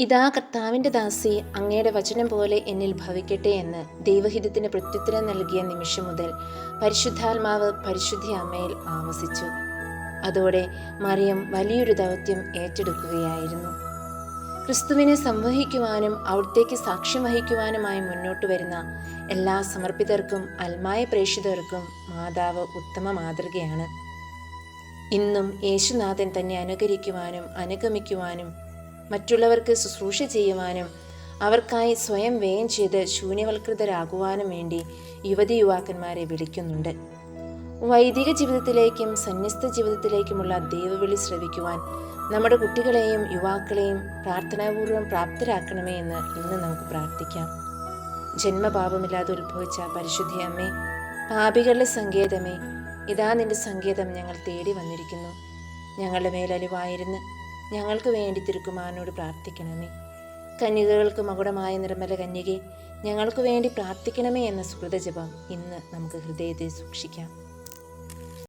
ഇതാ കർത്താവിൻ്റെ ദാസി, അങ്ങയുടെ വചനം പോലെ എന്നിൽ ഭവിക്കട്ടെ എന്ന് ദൈവഹിതത്തിന് പ്രത്യുത്തരം നൽകിയ നിമിഷം മുതൽ പരിശുദ്ധാത്മാവ് പരിശുദ്ധ അമ്മയിൽ ആവസിച്ചു. അതോടെ മറിയം വലിയൊരു ദൗത്യം ഏറ്റെടുക്കുകയായിരുന്നു. ക്രിസ്തുവിനെ സംവഹിക്കുവാനും അവിടത്തേക്ക് സാക്ഷ്യം വഹിക്കുവാനുമായി മുന്നോട്ട് വരുന്ന എല്ലാ സമർപ്പിതർക്കും അൽമായ പ്രേക്ഷിതർക്കും മാതാവ് ഉത്തമ മാതൃകയാണ്. ഇന്നും യേശുനാഥൻ തന്നെ അനുകരിക്കുവാനും അനുഗമിക്കുവാനും മറ്റുള്ളവർക്ക് ശുശ്രൂഷ ചെയ്യുവാനും അവർക്കായി സ്വയം വ്യയം ചെയ്ത് ശൂന്യവൽകൃതരാകുവാനും വേണ്ടി യുവതി യുവാക്കന്മാരെ വിളിക്കുന്നുണ്ട്. വൈദിക ജീവിതത്തിലേക്കും സന്യസ്ത ജീവിതത്തിലേക്കുമുള്ള ദൈവവിളി ശ്രവിക്കുവാൻ നമ്മുടെ കുട്ടികളെയും യുവാക്കളെയും പ്രാർത്ഥനാപൂർവം പ്രാപ്തരാക്കണമേ എന്ന് ഇന്ന് നമുക്ക് പ്രാർത്ഥിക്കാം. ജന്മപാപമില്ലാതെ ഉത്ഭവിച്ച പരിശുദ്ധ അമ്മേ, പാപികളുടെ സങ്കേതമേ, ഇതാ നിന്റെ സങ്കേതം ഞങ്ങൾ തേടി വന്നിരിക്കുന്നു. ഞങ്ങളുടെ മേലലിവായിരുന്ന് ഞങ്ങൾക്ക് വേണ്ടി തിരുക്കുമാരനോട് പ്രാർത്ഥിക്കണമേ. കന്യകകൾക്ക് മകുടമായ നിർമ്മല കന്യകെ, ഞങ്ങൾക്ക് വേണ്ടി പ്രാർത്ഥിക്കണമേ എന്ന സുഹൃതജപം ഇന്ന് നമുക്ക് ഹൃദയത്തിൽ സൂക്ഷിക്കാം.